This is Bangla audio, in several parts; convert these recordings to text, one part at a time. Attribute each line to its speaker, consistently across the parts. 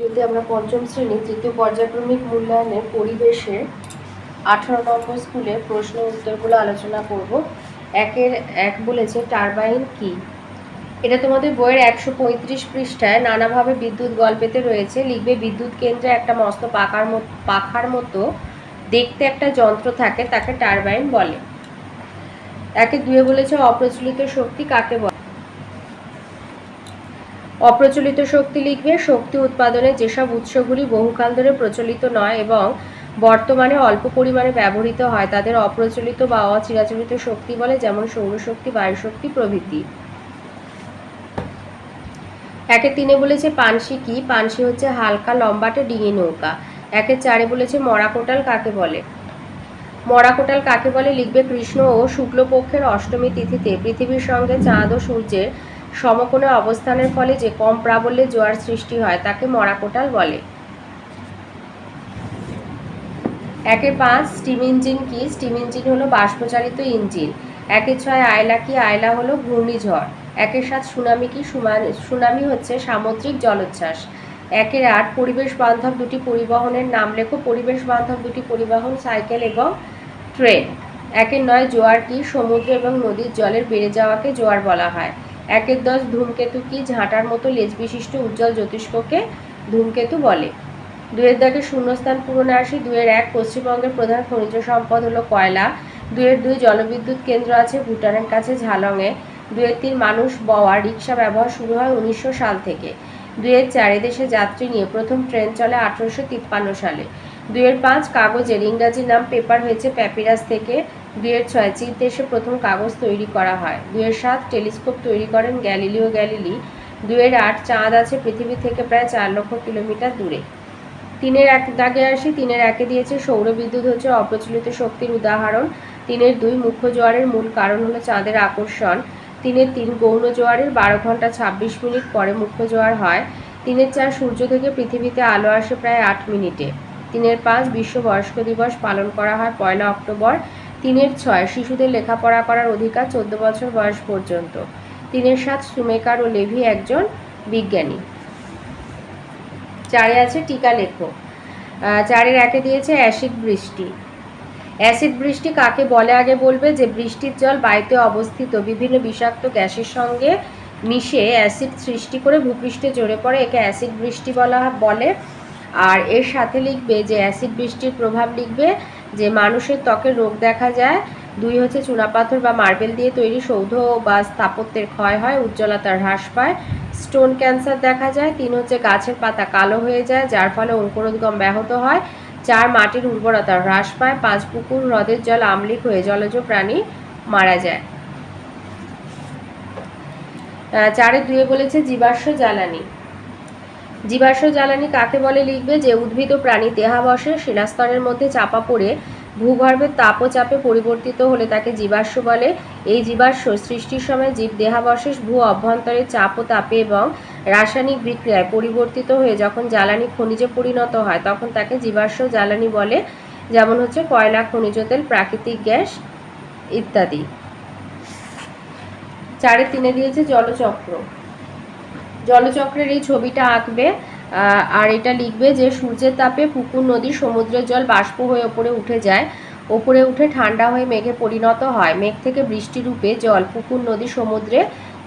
Speaker 1: যদি আমরা পঞ্চম শ্রেণী তৃতীয় পর্যায়ক্রমিক মূল্যায়নের পরিবেশে 18 নম্বর স্কুলে প্রশ্ন উত্তরগুলো আলোচনা করব। এক বলেছে টারবাইন কি। এটা তোমাদের বইয়ের 135 পৃষ্ঠায় নানাভাবে বিদ্যুৎ গল্পেতে রয়েছে। লিখবে বিদ্যুৎ কেন্দ্রে একটা মস্ত পাখার মতো দেখতে একটা যন্ত্র থাকে, তাকে টারবাইন বলে। 1-2 বলেছে অপ্রচলিত শক্তি কাকে বলে। অপ্রচলিত শক্তি লিখবে শক্তি উৎপাদনে যেসব উৎসগুলি বহুকাল ধরে প্রচলিত নয় এবং বর্তমানে অল্প পরিমাণে ব্যবহৃত হয় তাদের অপ্রচলিত বা অচিরাচরিত শক্তি বলে, যেমন সৌরশক্তি, বায়ুশক্তি প্রভৃতি। 1-3 বলেছে পানসি কি। পানসি হচ্ছে হালকা লম্বাটে ডিঙি নৌকা। 1-4 বলেছে মরাকোটাল কাকে বলে। মরাকোটাল কাকে বলে লিখবে কৃষ্ণ ও শুক্লপক্ষের অষ্টমী তিথিতে পৃথিবীর সঙ্গে চাঁদ ও সূর্যের সমকোণে অবস্থানের ফলে যে কম প্রাবল্যে জোয়ার সৃষ্টি হয় তাকে মরাকোটাল বলে। 1-5 স্টিম ইঞ্জিন কি। স্টিম ইঞ্জিন হলো বাষ্পচালিত ইঞ্জিন। 1-6 আয়লা কি। আয়লা হলো ঘূর্ণিঝড়। 1-7 সুনামি কি। সুনামি হচ্ছে সামুদ্রিক জলোচ্ছ্বাস। 1-8 পরিবেশ বান্ধব দুটি পরিবহনের নাম লেখো। পরিবেশ বান্ধব দুটি পরিবহন সাইকেল এবং ট্রেন। 1-9 জোয়ার কি। সমুদ্র এবং নদীর জলের বেড়ে যাওয়াকে জোয়ার বলা হয়। 1-10 ধূমকেতু কি। ঝাঁটার মতো লেজ বিশিষ্ট উজ্জ্বল জ্যোতিষ্ককে ধূমকেতু বলে। 2-এর দাগে শূন্যস্থান পূরণে আসি। 2-1 পশ্চিমবঙ্গের প্রধান খনিজ সম্পদ হলো কয়লা। 2-2 জলবিদ্যুৎ কেন্দ্র আছে ভুটানের কাছে ঝালংয়ে। 2-3 মানুষ বওয়া রিক্সা ব্যবহার শুরু হয় 1900 সাল থেকে। 2-4 এদেশে যাত্রী নিয়ে প্রথম ট্রেন চলে 1853 সালে। 2-5 কাগজের ইংরাজি নাম পেপার হয়েছে প্যাপিরাস থেকে। 2-6 চীন দেশে প্রথম কাগজ তৈরি করা হয়। 2-7 টেলিস্কোপ তৈরি করেন গ্যালিলিও গ্যালিলি। 2-8 চাঁদ আছে পৃথিবী থেকে প্রায় 4 লক্ষ কিলোমিটার দূরে। 3-1 দাগে আসি। 3-1 দিয়েছে সৌরবিদ্যুৎ হচ্ছে অপ্রচলিত শক্তির উদাহরণ। 3-2 মুখ্য জোয়ারের মূল কারণ হলো চাঁদের আকর্ষণ। 3-3 গৌণ জোয়ারের 12 ঘন্টা 26 মিনিট পরে মুখ্য জোয়ার হয়। 3-4 সূর্য থেকে পৃথিবীতে আলো আসে প্রায় 8 মিনিটে। 3-5 বিশ্ব বয়স্ক দিবস পালন করা হয় 1 অক্টোবর। 3-6 শিশুদের লেখাপড়া করার অধিকার 14 বছর বয়স পর্যন্ত। 3-7 সুমেকার ও লেভি একজন বিজ্ঞানী। 4 আছে টিকা লেখো। 4-1 দিয়েছে অ্যাসিড বৃষ্টি। অ্যাসিড বৃষ্টি কাকে বলে আগে বলবে যে বৃষ্টির জল বায়ুতে অবস্থিত বিভিন্ন বিষাক্ত গ্যাসের সঙ্গে মিশে অ্যাসিড সৃষ্টি করে ভূপৃষ্ঠে ঝরে পড়ে, একে অ্যাসিড বৃষ্টি বলে। আর এর সাথে লিখবে যে অ্যাসিড বৃষ্টির প্রভাব লিখবে যে মানুষের ত্বকে রোগ দেখা যায়। 2 হচ্ছে চুনাপাথর বা মার্বেল দিয়ে তৈরি সৌধ বা স্থাপত্যের ক্ষয় হয়, উজ্জ্বলতার হ্রাস পায়, স্টোন ক্যান্সার দেখা যায়। 3 হচ্ছে গাছের পাতা কালো হয়ে যায় যার ফলে অঙ্কুরোদ্গম ব্যাহত হয়। 4 মাটির উর্বরতা হ্রাস পায়। 5 পুকুর হ্রদের জল আম্লিক হয়ে জলজ প্রাণী মারা যায়। 4-2 বলেছে জীবাশ্ম জ্বালানি। জীবাশ্ম জ্বালানি কাকে বলে লিখবে যে উদ্ভিদ ও প্রাণী দেহাবশেষ শিলাস্তরের মধ্যে চাপা পড়ে ভূগর্ভের তাপ ও চাপে পরিবর্তিত হলে তাকে জীবাশ্ম বলে। এই জীবাশ্ম সৃষ্টির সময় জীব দেহাবশেষ ভূ অভ্যন্তরে চাপ ও তাপে এবং রাসায়নিক বিক্রিয়ায় পরিবর্তিত হয়ে যখন জ্বালানি খনিজে পরিণত হয় তখন তাকে জীবাশ্ম জ্বালানি বলে, যেমন হচ্ছে কয়লা, খনিজ তেল, প্রাকৃতিক গ্যাস ইত্যাদি। 4-3 দিয়েছে জলচক্র। জলচক্রের এই ছবিটা আঁকবে আর এটা লিখবে যে সূর্যের তাপে পুকুর, নদী, সমুদ্রের জল বাষ্প হয়ে ওপরে উঠে যায়। ওপরে উঠে ঠান্ডা হয়ে মেঘে পরিণত হয়। মেঘ থেকে বৃষ্টি রূপে জল পুকুর, নদী, সমুদ্রে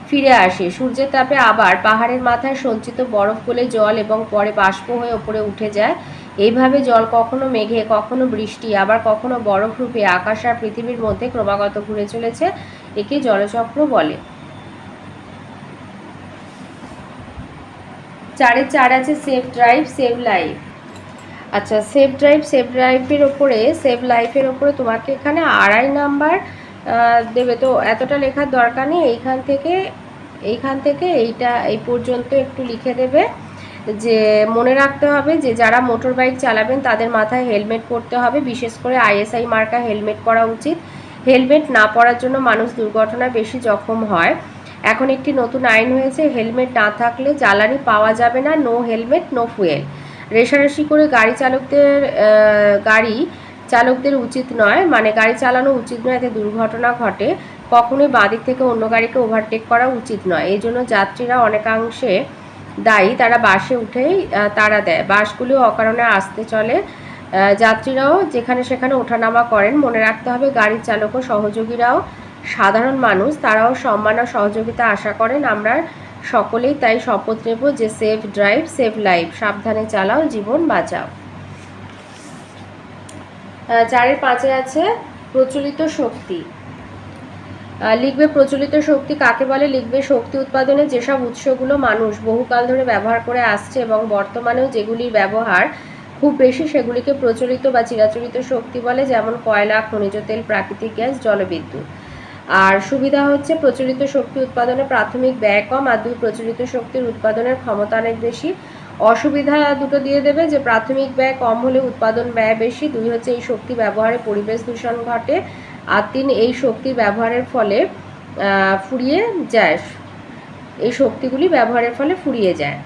Speaker 1: ফিরে আসে। সূর্যের তাপে আবার পাহাড়ের মাথায় সঞ্চিত বরফ গলে জল এবং পরে বাষ্প হয়ে ওপরে উঠে যায়। এইভাবে জল কখনো মেঘে, কখনো বৃষ্টি, আবার কখনো বরফ রূপে আকাশ আর পৃথিবীর মধ্যে ক্রমাগত ঘুরে চলেছে। একে জলচক্র বলে। 4-4 আছে সেভ ড্রাইভ সেভ লাইফ। আচ্ছা, সেভ লাইফের ওপরে তোমাকে এখানে 2.5 নাম্বার দেবে, তো এতটা লেখার দরকার নেই। এইখান থেকে এই পর্যন্ত একটু লিখে দেবে যে মনে রাখতে হবে যে যারা মোটর বাইক চালাবেন তাদের মাথায় হেলমেট পরতে হবে, বিশেষ করে ISI মার্কা হেলমেট পরা উচিত। হেলমেট না পরার জন্য মানুষ দুর্ঘটনায় বেশি জখম হয়। এখন একটি নতুন আইন হয়েছে, হেলমেট না থাকলে জ্বালানি পাওয়া যাবে না। No helmet no fuel. রেষারেষি করে গাড়ি চালকদের উচিত নয়, মানে গাড়ি চালানো উচিত নয়, এতে দুর্ঘটনা ঘটে। কখনোই বাঁ দিক থেকে অন্য গাড়িকে ওভারটেক করা উচিত নয়। এই জন্য যাত্রীরা অনেকাংশে দায়ী, তারা বাসে উঠেই তাড়া দেয়। বাসগুলিও অকারণে আসতে চলে, যাত্রীরাও যেখানে সেখানে ওঠানামা করেন। মনে রাখতে হবে গাড়ির চালক ও সহযোগীরাও সাধারণ মানুষ, তারাও সম্মান ও সহযোগিতা আশা করেন। আমরা সকলেই তাই শপথ নেব যে সেফ ড্রাইভ সেভ লাইফ, সাবধানে চালাও জীবন বাঁচাও। 4-এর 5-এ আছে প্রচলিত শক্তি। লিখবে প্রচলিত শক্তি কাকে বলে। লিখবে শক্তি উৎপাদনে যেসব উৎসগুলো মানুষ বহুকাল ধরে ব্যবহার করে আসছে এবং বর্তমানেও যেগুলির ব্যবহার খুব বেশি সেগুলিকে প্রচলিত বা চিরাচরিত শক্তি বলে, যেমন কয়লা, খনিজ তেল, প্রাকৃতিক গ্যাস, জলবিদ্যুৎ। আর সুবিধা হচ্ছে প্রচলিত শক্তি উৎপাদনে প্রাথমিক ব্যয় কম, আর 2 প্রচলিত শক্তির উৎপাদনের ক্ষমতা অনেক বেশি। অসুবিধা দুটো দিয়ে দেবে যে প্রাথমিক ব্যয় কম হলে উৎপাদন ব্যয় বেশি, 2 হচ্ছে এই শক্তি ব্যবহারে পরিবেশ দূষণ ঘটে, আর 3 এই শক্তির ব্যবহারের ফলে ফুরিয়ে যায়, এই শক্তিগুলি ব্যবহারের ফলে ফুরিয়ে যায়।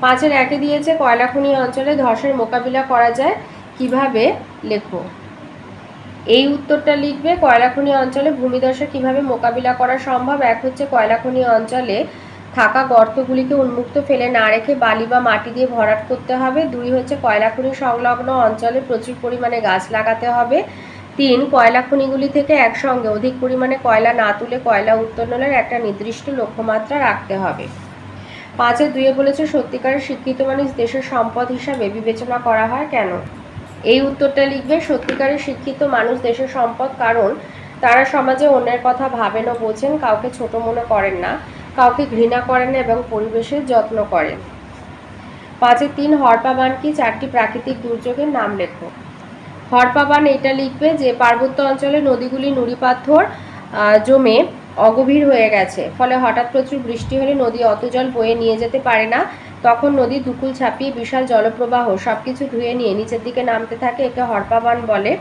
Speaker 1: 5-এর 1-এ দিয়েছে কয়লা খনি অঞ্চলে ধসের মোকাবিলা করা যায় কিভাবে, লেখো। এই উত্তরটা লিখবে কয়লা খনি অঞ্চলে ভূমিধসে কিভাবে মোকাবিলা করা সম্ভব। 1 হচ্ছে কয়লা খনি অঞ্চলে থাকা গর্তগুলিকে উন্মুক্ত ফেলে না রেখে বালি বা মাটি দিয়ে ভরাট করতে হবে। 2 হচ্ছে কয়লা খনি সংলগ্ন অঞ্চলে প্রচুর পরিমাণে গাছ লাগাতে হবে। 3 কয়লা খনিগুলি থেকে একসঙ্গে অধিক পরিমাণে কয়লা না তুলে কয়লা উত্তোলনের একটা নির্দিষ্ট লক্ষ্যমাত্রা রাখতে হবে। 5-এর 2-এ বলেছে সত্যিকারের শিক্ষিত মানুষ দেশের সম্পদ হিসাবে বিবেচনা করা হয় কেন। এই উত্তরটা লিখবে সত্যিকারের শিক্ষিত মানুষ দেশের সম্পদ, কারণ তারা সমাজে অন্যের কথা ভাবেন ও বোঝেন, কাউকে ছোট মনে করেন না, কাউকে ঘৃণা করেন না এবং পরিবেশের যত্ন করেন। 5-এর 3 হরপা বান কি, 4টি প্রাকৃতিক দুর্যোগের নাম লেখো। হরপা বান এটা লিখবে যে পার্বত্য অঞ্চলে নদীগুলি নুড়ি পাথর জমে অগভীর হয়ে গেছে, ফলে হঠাৎ প্রচুর বৃষ্টি হলে নদী অত জল বয়ে নিয়ে যেতে পারে না, তখন নদী দুকুল ছাপিয়ে বিশাল জলপ্রবাহ সবকিছু ধুয়ে নিয়ে নিচের দিকে নামতে থাকে, একে হরপা বান বলে।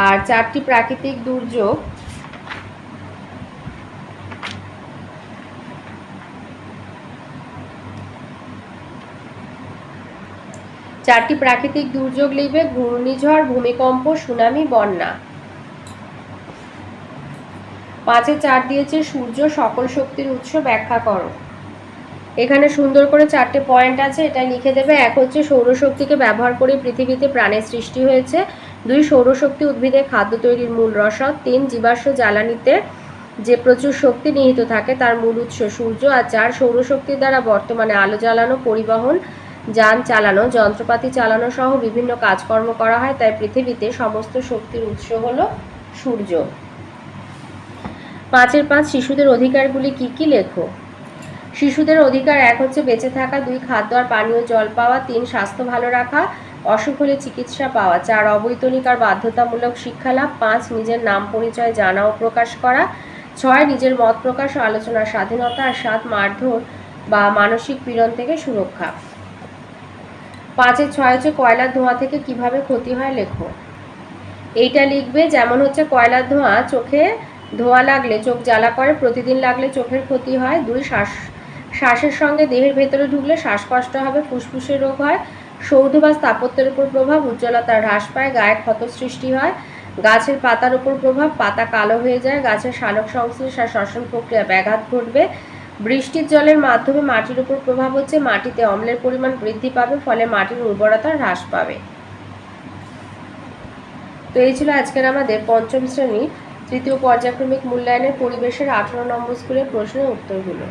Speaker 1: আর 4টি প্রাকৃতিক দুর্যোগ, লিখবে ঘূর্ণিঝড়, ভূমিকম্প, সুনামি, বন্যা। 5-এ 4 দিয়েছে সূর্য সকল শক্তির উৎস, ব্যাখ্যা করো। এখানে সুন্দর করে 4টে পয়েন্ট আছে, এটা লিখে দেবে। 1 হচ্ছে সৌরশক্তিকে ব্যবহার করে পৃথিবীতে প্রাণের সৃষ্টি হয়েছে। 2 সৌরশক্তি উদ্ভিদের খাদ্য তৈরির মূল রসদ। 3 জীবাশ্ম জ্বালানিতে যে প্রচুর শক্তি নিহিত থাকে তার মূল উৎস সূর্য। আর 4 সৌরশক্তির দ্বারা বর্তমানে আলো জ্বালানো, পরিবহন, যান চালানো, যন্ত্রপাতি চালানো সহ বিভিন্ন কাজকর্ম করা হয়, তাই পৃথিবীতে সমস্ত শক্তির উৎস হলো সূর্য। 5-এর 5 শিশুদের অধিকারগুলি কি কি, লেখো। শিশুদের অধিকার 1 হচ্ছে বেঁচে থাকা, 2 খাদ্য আর পানীয় জল পাওয়া, 3 স্বাস্থ্য ভালো রাখা, অসুখ হলে চিকিৎসা পাওয়া, 4 অবৈতনিক আর বাধ্যতামূলক শিক্ষা লাভ, 5 নিজের নাম পরিচয় জানা ও প্রকাশ করা, 6 নিজের মত প্রকাশ ও আলোচনার স্বাধীনতা, আর 7 মারধর বা মানসিক পীড়ন থেকে সুরক্ষা। 5-এর 6 হচ্ছে কয়লার ধোঁয়া থেকে কিভাবে ক্ষতি হয়, লেখো। এইটা লিখবে যেমন হচ্ছে কয়লার ধোঁয়া, চোখে ধোঁয়া লাগলে চোখ জ্বালা করে, প্রতিদিন লাগলে চোখের ক্ষতি হয়। 2 শ্বাসের সঙ্গে দেহের ভেতরে ঢুকলে শ্বাসকষ্ট হবে, ফুসফুসের রোগ হয়। সৌধ বা স্থাপত্যের উপর প্রভাব, উজ্জ্বলতা হ্রাস পায়, গায়ে ক্ষত সৃষ্টি হয়। গাছের পাতার উপর প্রভাব, পাতা কালো হয়ে যায়, গাছের সালোক সংশ্লেষ আর শ্বসন প্রক্রিয়া ব্যাঘাত ঘটবে। বৃষ্টির জলের মাধ্যমে মাটির উপর প্রভাব হচ্ছে মাটিতে অম্লের পরিমাণ বৃদ্ধি পাবে, ফলে মাটির উর্বরতা হ্রাস পাবে। তো এই ছিল আজকের আমাদের পঞ্চম শ্রেণীর তৃতীয় পর্যায়ক্রমিক মূল্যায়নের পরিবেশের 18 নম্বর স্কুলের প্রশ্নের উত্তরগুলো।